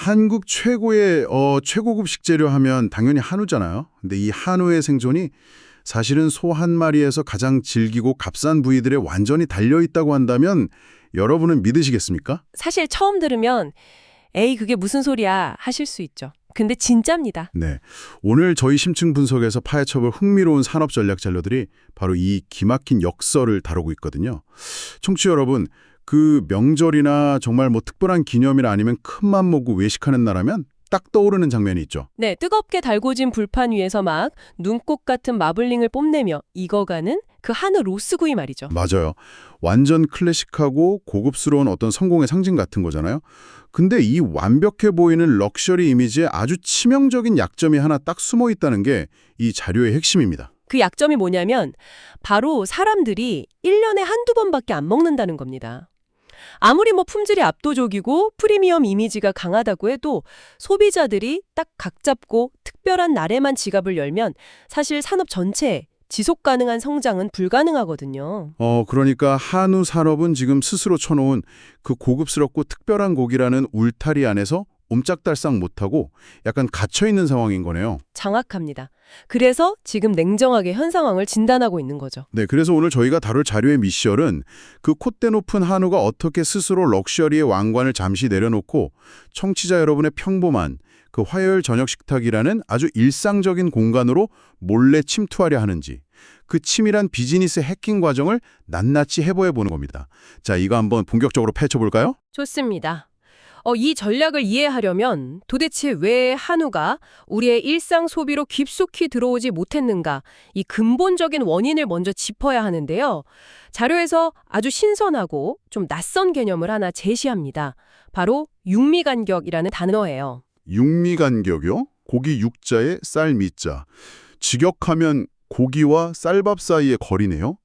한국 최고의 최고급 식재료 하면 당연히 한우잖아요. 근데 이 한우의 생존이 사실은 소 한 마리에서 가장 질기고 값싼 부위들에 완전히 달려있다고 한다면 여러분은 믿으시겠습니까? 사실 처음 들으면 에이 그게 무슨 소리야 하실 수 있죠. 근데 진짜입니다. 네. 오늘 저희 심층 분석에서 파헤쳐볼 흥미로운 산업 전략 자료들이 바로 이 기막힌 역설을 다루고 있거든요. 청취자 여러분, 그 명절이나 정말 뭐 특별한 기념이나 아니면 큰맘 먹고 외식하는 날하면 딱 떠오르는 장면이 있죠. 네, 뜨겁게 달궈진 불판 위에서 막 눈꽃 같은 마블링을 뽐내며 익어가는 그 한우 로스구이 말이죠. 맞아요. 완전 클래식하고 고급스러운 어떤 성공의 상징 같은 거잖아요. 근데 이 완벽해 보이는 럭셔리 이미지에 아주 치명적인 약점이 하나 딱 숨어 있다는 게 이 자료의 핵심입니다. 그 약점이 뭐냐면 바로 사람들이 1년에 한두 번밖에 안 먹는다는 겁니다. 아무리 뭐 품질이 압도적이고 프리미엄 이미지가 강하다고 해도 소비자들이 딱 각 잡고 특별한 날에만 지갑을 열면 사실 산업 전체에 지속 가능한 성장은 불가능하거든요. 그러니까 한우 산업은 지금 스스로 쳐놓은 그 고급스럽고 특별한 고기라는 울타리 안에서 옴짝달싹 못하고 약간 갇혀있는 상황인 거네요. 정확합니다. 그래서 지금 냉정하게 현 상황을 진단하고 있는 거죠. 네, 그래서 오늘 저희가 다룰 자료의 미션은 그 콧대 높은 한우가 어떻게 스스로 럭셔리의 왕관을 잠시 내려놓고 청취자 여러분의 평범한 그 화요일 저녁 식탁이라는 아주 일상적인 공간으로 몰래 침투하려 하는지, 그 치밀한 비즈니스 해킹 과정을 낱낱이 해보해 보는 겁니다. 자, 이거 한번 본격적으로 파헤쳐볼까요? 좋습니다. 이 전략을 이해하려면 도대체 왜 한우가 우리의 일상 소비로 깊숙이 들어오지 못했는가, 이 근본적인 원인을 먼저 짚어야 하는데요. 자료에서 아주 신선하고 좀 낯선 개념을 하나 제시합니다. 바로 육미간격이라는 단어예요. 육미간격이요? 고기 육자에 쌀 미자. 직역하면 고기와 쌀밥 사이의 거리네요.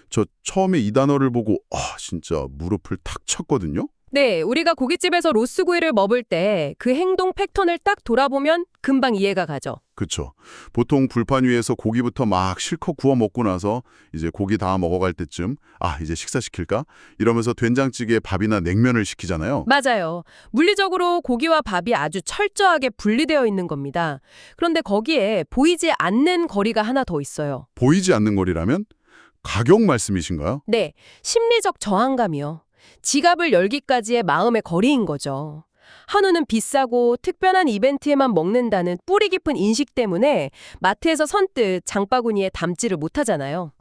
저 처음에 이 단어를 보고 진짜 무릎을 탁 쳤거든요. 네, 우리가 고깃집에서 로스구이를 먹을 때 그 행동 패턴을 딱 돌아보면 금방 이해가 가죠. 그쵸. 보통 불판 위에서 고기부터 막 실컷 구워 먹고 나서 이제 고기 다 먹어갈 때쯤 이제 식사시킬까? 이러면서 된장찌개에 밥이나 냉면을 시키잖아요. 맞아요. 물리적으로 고기와 밥이 아주 철저하게 분리되어 있는 겁니다. 그런데 거기에 보이지 않는 거리가 하나 더 있어요. 보이지 않는 거리라면 가격 말씀이신가요? 네, 심리적 저항감이요. 지갑을 열기까지의 마음의 거리인 거죠. 한우는 비싸고 특별한 이벤트에만 먹는다는 뿌리 깊은 인식 때문에 마트에서 선뜻 장바구니에 담지를 못하잖아요.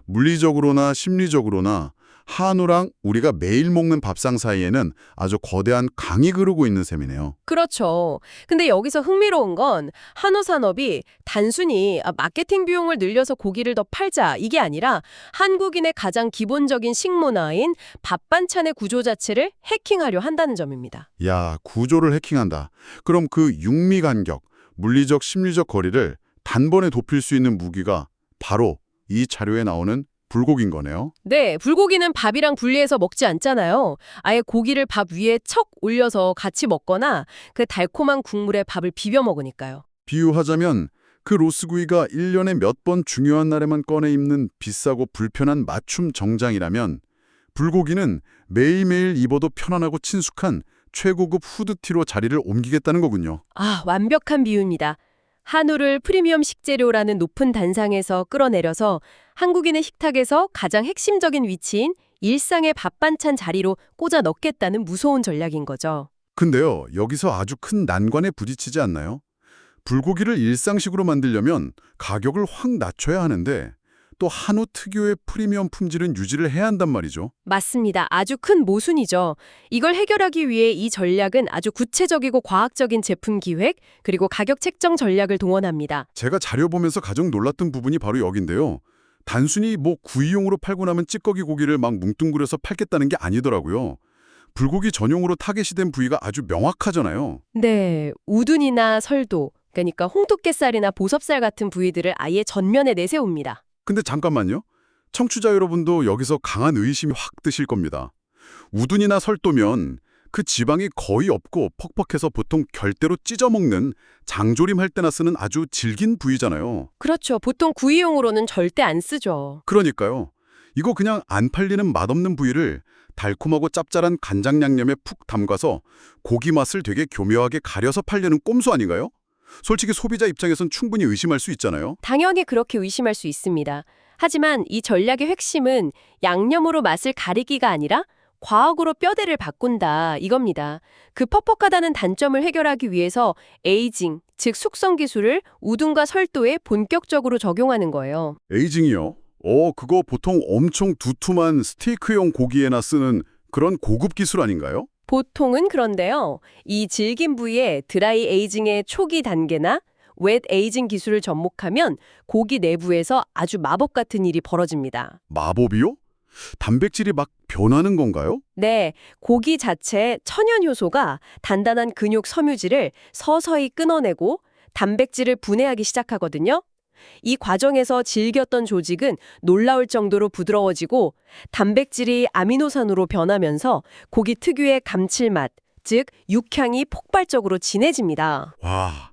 물리적으로나 심리적으로나 한우랑 우리가 매일 먹는 밥상 사이에는 아주 거대한 강이 흐르고 있는 셈이네요. 그렇죠. 근데 여기서 흥미로운 건 한우 산업이 단순히 마케팅 비용을 늘려서 고기를 더 팔자 이게 아니라 한국인의 가장 기본적인 식문화인 밥 반찬의 구조 자체를 해킹하려 한다는 점입니다. 야, 구조를 해킹한다. 그럼 그 육미간격, 물리적, 심리적 거리를 단번에 좁힐 수 있는 무기가 바로 이 자료에 나오는 불고기인 거네요. 네, 불고기는 밥이랑 분리해서 먹지 않잖아요. 아예 고기를 밥 위에 척 올려서 같이 먹거나 그 달콤한 국물에 밥을 비벼 먹으니까요. 비유하자면 그 로스구이가 1년에 몇 번 중요한 날에만 꺼내 입는 비싸고 불편한 맞춤 정장이라면 불고기는 매일매일 입어도 편안하고 친숙한 최고급 후드티로 자리를 옮기겠다는 거군요. 완벽한 비유입니다. 한우를 프리미엄 식재료라는 높은 단상에서 끌어내려서 한국인의 식탁에서 가장 핵심적인 위치인 일상의 밥 반찬 자리로 꽂아 넣겠다는 무서운 전략인 거죠. 근데요, 여기서 아주 큰 난관에 부딪히지 않나요? 불고기를 일상식으로 만들려면 가격을 확 낮춰야 하는데 또 한우 특유의 프리미엄 품질은 유지를 해야 한단 말이죠. 맞습니다. 아주 큰 모순이죠. 이걸 해결하기 위해 이 전략은 아주 구체적이고 과학적인 제품 기획 그리고 가격 책정 전략을 동원합니다. 제가 자료 보면서 가장 놀랐던 부분이 바로 여긴데요. 단순히 구이용으로 팔고 남은 찌꺼기 고기를 막 뭉뚱그려서 팔겠다는 게 아니더라고요. 불고기 전용으로 타겟이 된 부위가 아주 명확하잖아요. 네, 우둔이나 설도, 그러니까 홍토깨살이나 보섭살 같은 부위들을 아예 전면에 내세웁니다. 근데 잠깐만요. 청취자 여러분도 여기서 강한 의심이 확 드실 겁니다. 우둔이나 설도면 그 지방이 거의 없고 퍽퍽해서 보통 결대로 찢어먹는 장조림할 때나 쓰는 아주 질긴 부위잖아요. 그렇죠. 보통 구이용으로는 절대 안 쓰죠. 그러니까요. 이거 그냥 안 팔리는 맛없는 부위를 달콤하고 짭짤한 간장 양념에 푹 담가서 고기 맛을 되게 교묘하게 가려서 팔려는 꼼수 아닌가요? 솔직히 소비자 입장에선 충분히 의심할 수 있잖아요. 당연히 그렇게 의심할 수 있습니다. 하지만 이 전략의 핵심은 양념으로 맛을 가리기가 아니라 과학으로 뼈대를 바꾼다 이겁니다. 그 퍽퍽하다는 단점을 해결하기 위해서 에이징, 즉 숙성 기술을 우둔과 설도에 본격적으로 적용하는 거예요. 에이징이요? 그거 보통 엄청 두툼한 스테이크용 고기에나 쓰는 그런 고급 기술 아닌가요? 보통은 그런데요. 이 질긴 부위에 드라이 에이징의 초기 단계나 웻 에이징 기술을 접목하면 고기 내부에서 아주 마법 같은 일이 벌어집니다. 마법이요? 단백질이 막 변하는 건가요? 네, 고기 자체의 천연 효소가 단단한 근육 섬유질을 서서히 끊어내고 단백질을 분해하기 시작하거든요. 이 과정에서 질겼던 조직은 놀라울 정도로 부드러워지고 단백질이 아미노산으로 변하면서 고기 특유의 감칠맛, 즉 육향이 폭발적으로 진해집니다. 와,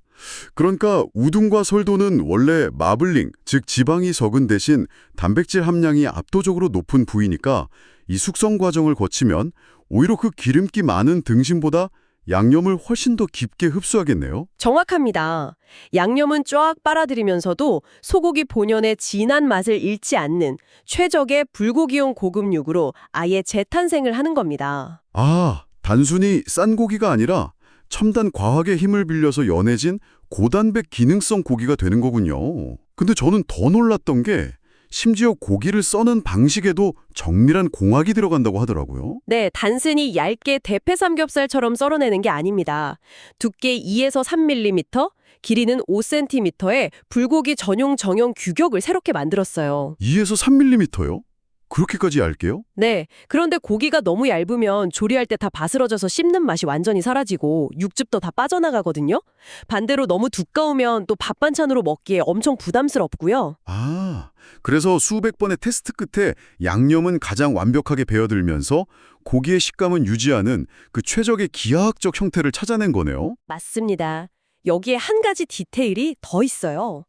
그러니까 우둔과 설도는 원래 마블링, 즉 지방이 적은 대신 단백질 함량이 압도적으로 높은 부위니까 이 숙성 과정을 거치면 오히려 그 기름기 많은 등심보다 양념을 훨씬 더 깊게 흡수하겠네요. 정확합니다. 양념은 쫙 빨아들이면서도 소고기 본연의 진한 맛을 잃지 않는 최적의 불고기용 고급육으로 아예 재탄생을 하는 겁니다. 아, 단순히 싼 고기가 아니라 첨단 과학의 힘을 빌려서 연해진 고단백 기능성 고기가 되는 거군요. 근데 저는 더 놀랐던 게 심지어 고기를 써는 방식에도 정밀한 공학이 들어간다고 하더라고요. 네, 단순히 얇게 대패 삼겹살처럼 썰어내는 게 아닙니다. 두께 2에서 3mm, 길이는 5cm의 불고기 전용 정형 규격을 새롭게 만들었어요. 2에서 3mm요? 그렇게까지 얇게요? 네, 그런데 고기가 너무 얇으면 조리할 때 다 바스러져서 씹는 맛이 완전히 사라지고 육즙도 다 빠져나가거든요. 반대로 너무 두꺼우면 또 밥 반찬으로 먹기에 엄청 부담스럽고요. 아, 그래서 수백 번의 테스트 끝에 양념은 가장 완벽하게 배어들면서 고기의 식감은 유지하는 그 최적의 기하학적 형태를 찾아낸 거네요. 맞습니다. 여기에 한 가지 디테일이 더 있어요.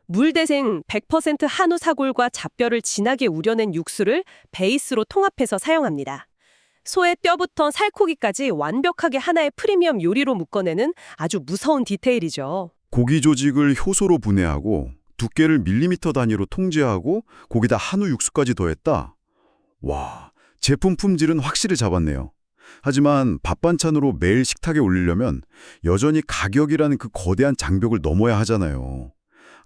물대생 100% 한우 사골과 잡뼈를 진하게 우려낸 육수를 베이스로 통합해서 사용합니다. 소의 뼈부터 살코기까지 완벽하게 하나의 프리미엄 요리로 묶어내는 아주 무서운 디테일이죠. 고기 조직을 효소로 분해하고 두께를 밀리미터 단위로 통제하고 거기다 한우 육수까지 더했다. 와, 제품 품질은 확실히 잡았네요. 하지만 밥 반찬으로 매일 식탁에 올리려면 여전히 가격이라는 그 거대한 장벽을 넘어야 하잖아요.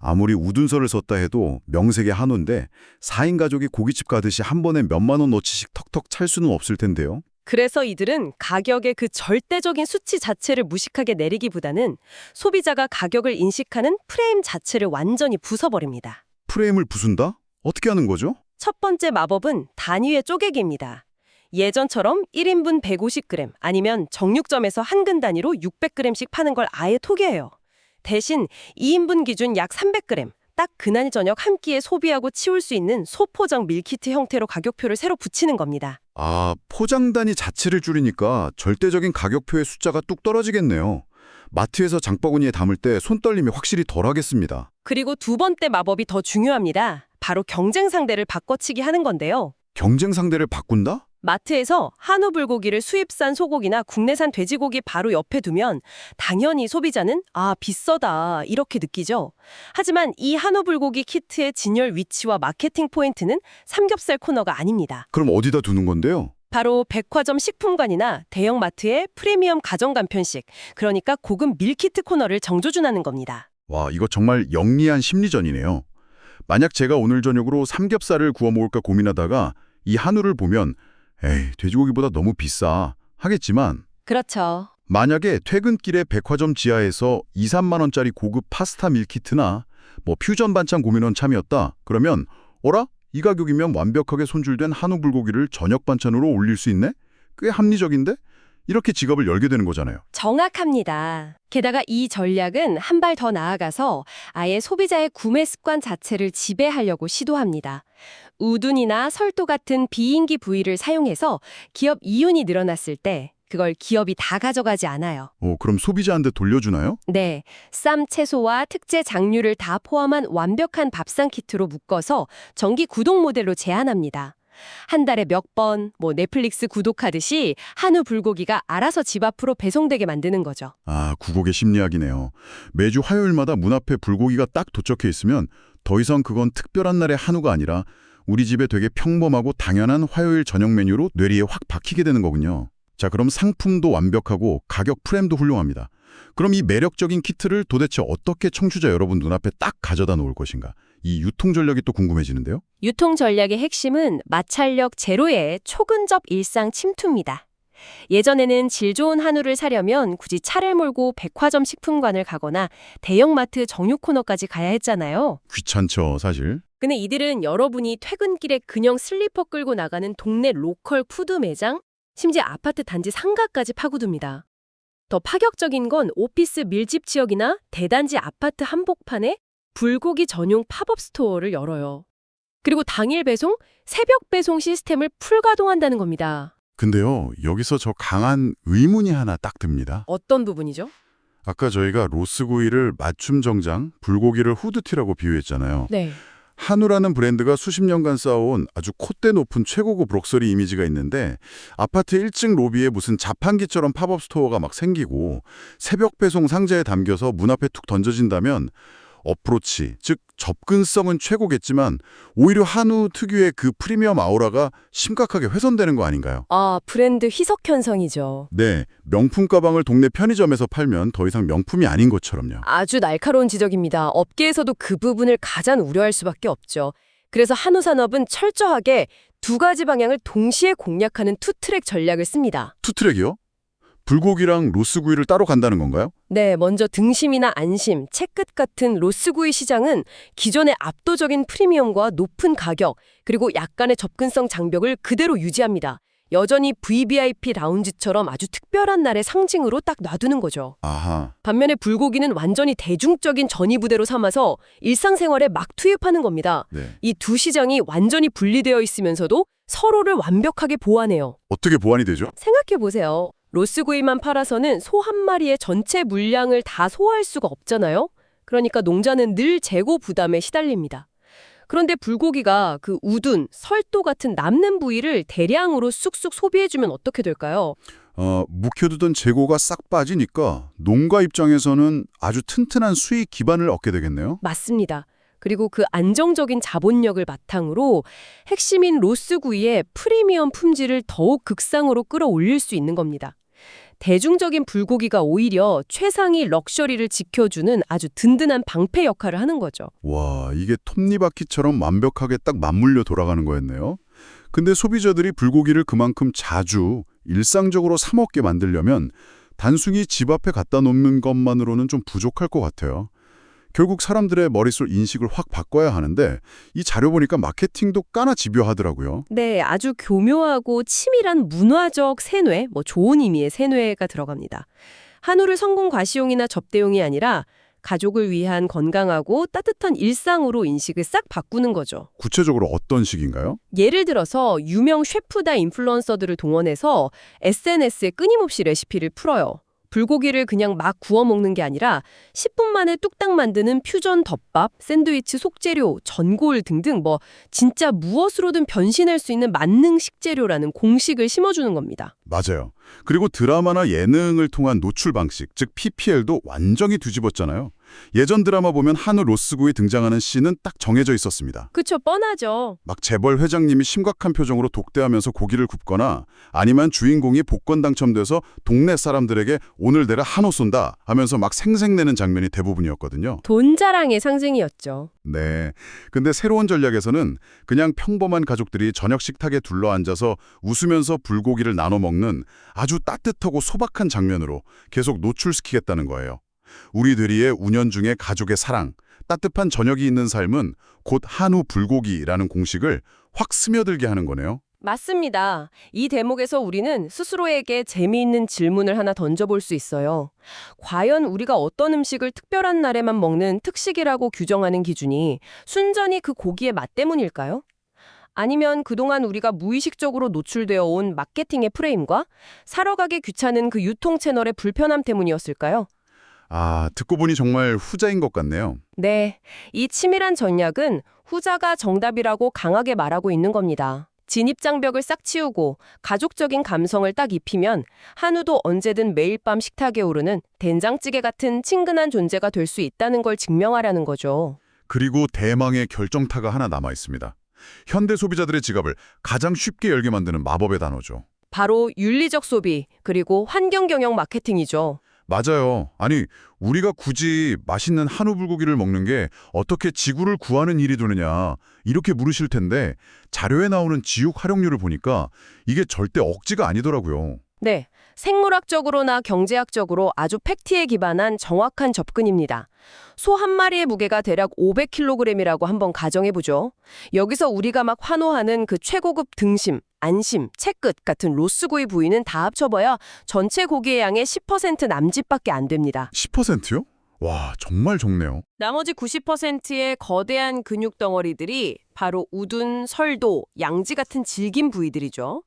아무리 우둔설을 썼다 해도 명색의 한우인데 4인 가족이 고깃집 가듯이 한 번에 몇만 원 어치씩 턱턱 찰 수는 없을 텐데요. 그래서 이들은 가격의 그 절대적인 수치 자체를 무식하게 내리기보다는 소비자가 가격을 인식하는 프레임 자체를 완전히 부숴버립니다. 프레임을 부순다? 어떻게 하는 거죠? 첫 번째 마법은 단위의 쪼개기입니다. 예전처럼 1인분 150g 아니면 정육점에서 한근 단위로 600g씩 파는 걸 아예 토기해요. 대신 2인분 기준 약 300g, 딱 그날 저녁 한 끼에 소비하고 치울 수 있는 소포장 밀키트 형태로 가격표를 새로 붙이는 겁니다. 아, 포장 단위 자체를 줄이니까 절대적인 가격표의 숫자가 뚝 떨어지겠네요. 마트에서 장바구니에 담을 때 손떨림이 확실히 덜하겠습니다. 그리고 두 번째 마법이 더 중요합니다. 바로 경쟁 상대를 바꿔치기 하는 건데요. 경쟁 상대를 바꾼다? 마트에서 한우 불고기를 수입산 소고기나 국내산 돼지고기 바로 옆에 두면 당연히 소비자는 아, 비싸다 이렇게 느끼죠. 하지만 이 한우 불고기 키트의 진열 위치와 마케팅 포인트는 삼겹살 코너가 아닙니다. 그럼 어디다 두는 건데요? 바로 백화점 식품관이나 대형 마트의 프리미엄 가정 간편식, 그러니까 고급 밀키트 코너를 정조준하는 겁니다. 와, 이거 정말 영리한 심리전이네요. 만약 제가 오늘 저녁으로 삼겹살을 구워 먹을까 고민하다가 이 한우를 보면 에이, 돼지고기보다 너무 비싸 하겠지만 그렇죠. 만약에 퇴근길에 백화점 지하에서 2, 3만 원짜리 고급 파스타 밀키트나 뭐 퓨전 반찬 고민원 참이었다. 그러면 어라? 이 가격이면 완벽하게 손질된 한우 불고기를 저녁 반찬으로 올릴 수 있네? 꽤 합리적인데? 이렇게 지갑을 열게 되는 거잖아요. 정확합니다. 게다가 이 전략은 한 발 더 나아가서 아예 소비자의 구매 습관 자체를 지배하려고 시도합니다. 우둔이나 설도 같은 비인기 부위를 사용해서 기업 이윤이 늘어났을 때 그걸 기업이 다 가져가지 않아요. 그럼 소비자한테 돌려주나요? 네, 쌈, 채소와 특제 장류를 다 포함한 완벽한 밥상 키트로 묶어서 정기 구독 모델로 제안합니다. 한 달에 몇 번, 넷플릭스 구독하듯이 한우 불고기가 알아서 집 앞으로 배송되게 만드는 거죠. 아, 구곡의 심리학이네요. 매주 화요일마다 문 앞에 불고기가 딱 도착해 있으면 더 이상 그건 특별한 날의 한우가 아니라 우리 집에 되게 평범하고 당연한 화요일 저녁 메뉴로 뇌리에 확 박히게 되는 거군요. 자, 그럼 상품도 완벽하고 가격 프레임도 훌륭합니다. 그럼 이 매력적인 키트를 도대체 어떻게 청취자 여러분 눈앞에 딱 가져다 놓을 것인가? 이 유통 전략이 또 궁금해지는데요. 유통 전략의 핵심은 마찰력 제로의 초근접 일상 침투입니다. 예전에는 질 좋은 한우를 사려면 굳이 차를 몰고 백화점 식품관을 가거나 대형마트 정육 코너까지 가야 했잖아요. 귀찮죠, 사실. 근데 이들은 여러분이 퇴근길에 그냥 슬리퍼 끌고 나가는 동네 로컬 푸드 매장, 심지어 아파트 단지 상가까지 파고듭니다. 더 파격적인 건 오피스 밀집 지역이나 대단지 아파트 한복판에 불고기 전용 팝업 스토어를 열어요. 그리고 당일 배송, 새벽 배송 시스템을 풀가동한다는 겁니다. 근데요, 여기서 저 강한 의문이 하나 딱 듭니다. 어떤 부분이죠? 아까 저희가 로스구이를 맞춤 정장, 불고기를 후드티라고 비유했잖아요. 네. 한우라는 브랜드가 수십 년간 쌓아온 아주 콧대 높은 최고급 럭셔리 이미지가 있는데 아파트 1층 로비에 무슨 자판기처럼 팝업 스토어가 막 생기고 새벽 배송 상자에 담겨서 문 앞에 툭 던져진다면 어프로치, 즉 접근성은 최고겠지만 오히려 한우 특유의 그 프리미엄 아우라가 심각하게 훼손되는 거 아닌가요? 아, 브랜드 희석 현상이죠. 네, 명품 가방을 동네 편의점에서 팔면 더 이상 명품이 아닌 것처럼요. 아주 날카로운 지적입니다. 업계에서도 그 부분을 가장 우려할 수밖에 없죠. 그래서 한우 산업은 철저하게 두 가지 방향을 동시에 공략하는 투트랙 전략을 씁니다. 투트랙이요? 불고기랑 로스구이를 따로 간다는 건가요? 네, 먼저 등심이나 안심, 채끝 같은 로스구이 시장은 기존의 압도적인 프리미엄과 높은 가격, 그리고 약간의 접근성 장벽을 그대로 유지합니다. 여전히 VVIP 라운지처럼 아주 특별한 날의 상징으로 딱 놔두는 거죠. 아하. 반면에 불고기는 완전히 대중적인 전이부대로 삼아서 일상생활에 막 투입하는 겁니다. 네. 이 두 시장이 완전히 분리되어 있으면서도 서로를 완벽하게 보완해요. 어떻게 보완이 되죠? 생각해보세요. 로스구이만 팔아서는 소 한 마리의 전체 물량을 다 소화할 수가 없잖아요. 그러니까 농자는 늘 재고 부담에 시달립니다. 그런데 불고기가 그 우둔, 설도 같은 남는 부위를 대량으로 쑥쑥 소비해주면 어떻게 될까요? 묵혀두던 재고가 싹 빠지니까 농가 입장에서는 아주 튼튼한 수익 기반을 얻게 되겠네요. 맞습니다. 그리고 그 안정적인 자본력을 바탕으로 핵심인 로스구이의 프리미엄 품질을 더욱 극상으로 끌어올릴 수 있는 겁니다. 대중적인 불고기가 오히려 최상위 럭셔리를 지켜주는 아주 든든한 방패 역할을 하는 거죠. 와, 이게 톱니바퀴처럼 완벽하게 딱 맞물려 돌아가는 거였네요. 근데 소비자들이 불고기를 그만큼 자주 일상적으로 사 먹게 만들려면 단순히 집 앞에 갖다 놓는 것만으로는 좀 부족할 것 같아요. 결국 사람들의 머릿속 인식을 확 바꿔야 하는데 이 자료 보니까 마케팅도 까나 집요하더라고요. 네, 아주 교묘하고 치밀한 문화적 세뇌, 좋은 의미의 세뇌가 들어갑니다. 한우를 성공 과시용이나 접대용이 아니라 가족을 위한 건강하고 따뜻한 일상으로 인식을 싹 바꾸는 거죠. 구체적으로 어떤 식인가요? 예를 들어서 유명 셰프다 인플루언서들을 동원해서 SNS에 끊임없이 레시피를 풀어요. 불고기를 그냥 막 구워 먹는 게 아니라 10분 만에 뚝딱 만드는 퓨전 덮밥, 샌드위치 속재료, 전골 등등 진짜 무엇으로든 변신할 수 있는 만능 식재료라는 공식을 심어주는 겁니다. 맞아요. 그리고 드라마나 예능을 통한 노출 방식, 즉 PPL도 완전히 뒤집었잖아요. 예전 드라마 보면 한우 로스구이 등장하는 씬은 딱 정해져 있었습니다. 그쵸, 뻔하죠. 막 재벌 회장님이 심각한 표정으로 독대하면서 고기를 굽거나 아니면 주인공이 복권 당첨돼서 동네 사람들에게 오늘 내가 한우 쏜다 하면서 막 생색내는 장면이 대부분이었거든요. 돈 자랑의 상징이었죠. 네. 근데 새로운 전략에서는 그냥 평범한 가족들이 저녁 식탁에 둘러앉아서 웃으면서 불고기를 나눠 먹는 아주 따뜻하고 소박한 장면으로 계속 노출시키겠다는 거예요. 우리들의 운연중에 가족의 사랑, 따뜻한 저녁이 있는 삶은 곧 한우 불고기라는 공식을 확 스며들게 하는 거네요. 맞습니다. 이 대목에서 우리는 스스로에게 재미있는 질문을 하나 던져볼 수 있어요. 과연 우리가 어떤 음식을 특별한 날에만 먹는 특식이라고 규정하는 기준이 순전히 그 고기의 맛 때문일까요? 아니면 그동안 우리가 무의식적으로 노출되어 온 마케팅의 프레임과 사러 가기 귀찮은 그 유통 채널의 불편함 때문이었을까요? 아, 듣고 보니 정말 후자인 것 같네요. 네, 이 치밀한 전략은 후자가 정답이라고 강하게 말하고 있는 겁니다. 진입장벽을 싹 치우고 가족적인 감성을 딱 입히면 한우도 언제든 매일 밤 식탁에 오르는 된장찌개 같은 친근한 존재가 될 수 있다는 걸 증명하려는 거죠. 그리고 대망의 결정타가 하나 남아 있습니다. 현대 소비자들의 지갑을 가장 쉽게 열게 만드는 마법의 단어죠. 바로 윤리적 소비, 그리고 환경 경영 마케팅이죠. 맞아요. 아니, 우리가 굳이 맛있는 한우 불고기를 먹는 게 어떻게 지구를 구하는 일이 되느냐 이렇게 물으실 텐데 자료에 나오는 지육 활용률을 보니까 이게 절대 억지가 아니더라고요. 네, 생물학적으로나 경제학적으로 아주 팩트에 기반한 정확한 접근입니다. 소 한 마리의 무게가 대략 500kg이라고 한번 가정해보죠. 여기서 우리가 막 환호하는 그 최고급 등심, 안심, 채끝 같은 로스구이 부위는 다 합쳐봐야 전체 고기의 양의 10% 남짓밖에 안 됩니다. 10%요? 와, 정말 적네요. 나머지 90%의 거대한 근육 덩어리들이 바로 우둔, 설도, 양지 같은 질긴 부위들이죠.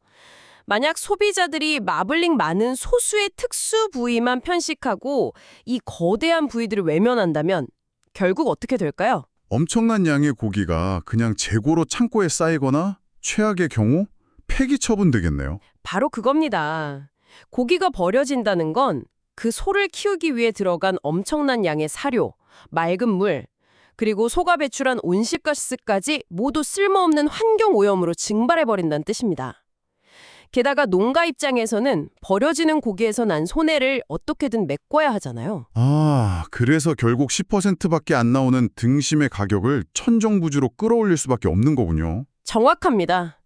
만약 소비자들이 마블링 많은 소수의 특수 부위만 편식하고 이 거대한 부위들을 외면한다면 결국 어떻게 될까요? 엄청난 양의 고기가 그냥 재고로 창고에 쌓이거나 최악의 경우 폐기 처분되겠네요. 바로 그겁니다. 고기가 버려진다는 건 그 소를 키우기 위해 들어간 엄청난 양의 사료, 맑은 물, 그리고 소가 배출한 온실가스까지 모두 쓸모없는 환경오염으로 증발해버린다는 뜻입니다. 게다가 농가 입장에서는 버려지는 고기에서 난 손해를 어떻게든 메꿔야 하잖아요. 아, 그래서 결국 10%밖에 안 나오는 등심의 가격을 천정부지로 끌어올릴 수밖에 없는 거군요. 정확합니다.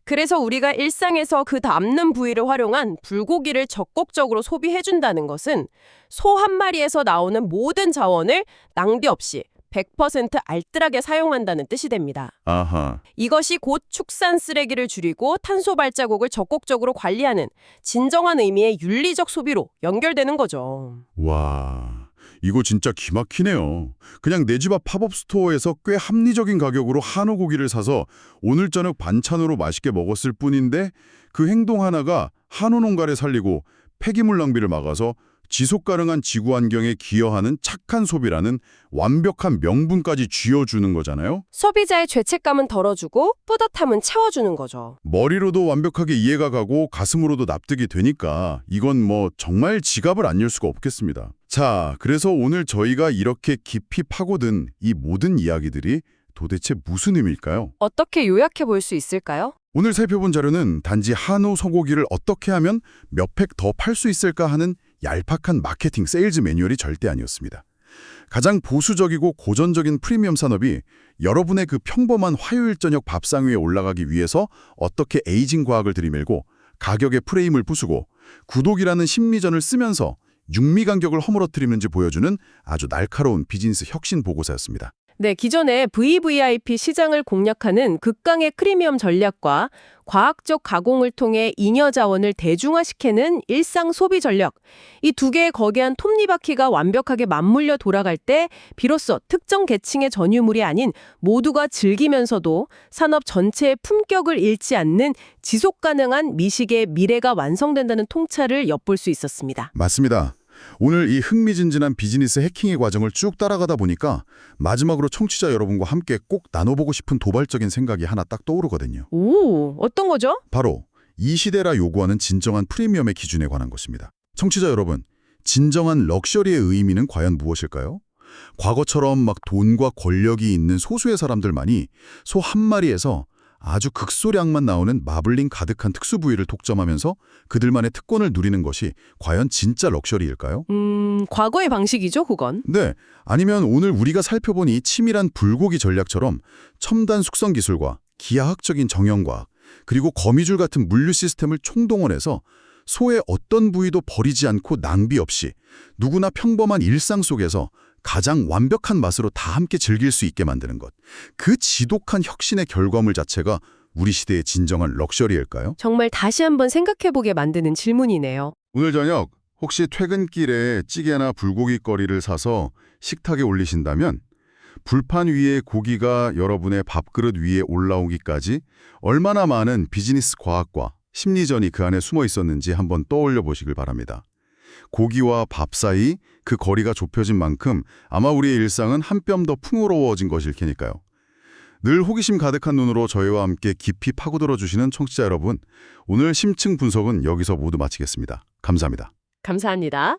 그래서 우리가 일상에서 그 남는 부위를 활용한 불고기를 적극적으로 소비해준다는 것은 소 한 마리에서 나오는 모든 자원을 낭비 없이 100% 알뜰하게 사용한다는 뜻이 됩니다. 아하. 이것이 곧 축산 쓰레기를 줄이고 탄소 발자국을 적극적으로 관리하는 진정한 의미의 윤리적 소비로 연결되는 거죠. 와, 이거 진짜 기막히네요. 그냥 내 집 앞 팝업 스토어에서 꽤 합리적인 가격으로 한우 고기를 사서 오늘 저녁 반찬으로 맛있게 먹었을 뿐인데 그 행동 하나가 한우 농가를 살리고 폐기물 낭비를 막아서 지속 가능한 지구 환경에 기여하는 착한 소비라는 완벽한 명분까지 쥐어주는 거잖아요. 소비자의 죄책감은 덜어주고 뿌듯함은 채워주는 거죠. 머리로도 완벽하게 이해가 가고 가슴으로도 납득이 되니까 이건 뭐 정말 지갑을 안 열 수가 없겠습니다. 자, 그래서 오늘 저희가 이렇게 깊이 파고든 이 모든 이야기들이 도대체 무슨 의미일까요? 어떻게 요약해 볼 수 있을까요? 오늘 살펴본 자료는 단지 한우 소고기를 어떻게 하면 몇 팩 더 팔 수 있을까 하는 얄팍한 마케팅 세일즈 매뉴얼이 절대 아니었습니다. 가장 보수적이고 고전적인 프리미엄 산업이 여러분의 그 평범한 화요일 저녁 밥상 위에 올라가기 위해서 어떻게 에이징 과학을 들이밀고 가격의 프레임을 부수고 구독이라는 심리전을 쓰면서 육미 간격을 허물어뜨리는지 보여주는 아주 날카로운 비즈니스 혁신 보고서였습니다. 네, 기존의 VVIP 시장을 공략하는 극강의 프리미엄 전략과 과학적 가공을 통해 잉여 자원을 대중화시키는 일상 소비 전략, 이 두 개의 거대한 톱니바퀴가 완벽하게 맞물려 돌아갈 때 비로소 특정 계층의 전유물이 아닌 모두가 즐기면서도 산업 전체의 품격을 잃지 않는 지속 가능한 미식의 미래가 완성된다는 통찰을 엿볼 수 있었습니다. 맞습니다. 오늘 이 흥미진진한 비즈니스 해킹의 과정을 쭉 따라가다 보니까 마지막으로 청취자 여러분과 함께 꼭 나눠보고 싶은 도발적인 생각이 하나 딱 떠오르거든요. 오, 어떤 거죠? 바로 이 시대라 요구하는 진정한 프리미엄의 기준에 관한 것입니다. 청취자 여러분, 진정한 럭셔리의 의미는 과연 무엇일까요? 과거처럼 막 돈과 권력이 있는 소수의 사람들만이 소 한 마리에서 아주 극소량만 나오는 마블링 가득한 특수 부위를 독점하면서 그들만의 특권을 누리는 것이 과연 진짜 럭셔리일까요? 과거의 방식이죠, 그건. 네, 아니면 오늘 우리가 살펴본 이 치밀한 불고기 전략처럼 첨단 숙성 기술과 기하학적인 정형과학, 그리고 거미줄 같은 물류 시스템을 총동원해서 소의 어떤 부위도 버리지 않고 낭비 없이 누구나 평범한 일상 속에서 가장 완벽한 맛으로 다 함께 즐길 수 있게 만드는 것. 그 지독한 혁신의 결과물 자체가 우리 시대의 진정한 럭셔리일까요? 정말 다시 한번 생각해보게 만드는 질문이네요. 오늘 저녁 혹시 퇴근길에 찌개나 불고기거리를 사서 식탁에 올리신다면 불판 위에 고기가 여러분의 밥그릇 위에 올라오기까지 얼마나 많은 비즈니스 과학과 심리전이 그 안에 숨어 있었는지 한번 떠올려 보시길 바랍니다. 고기와 밥 사이 그 거리가 좁혀진 만큼 아마 우리의 일상은 한 뼘 더 풍요로워진 것일 테니까요. 늘 호기심 가득한 눈으로 저희와 함께 깊이 파고들어 주시는 청취자 여러분, 오늘 심층 분석은 여기서 모두 마치겠습니다. 감사합니다. 감사합니다.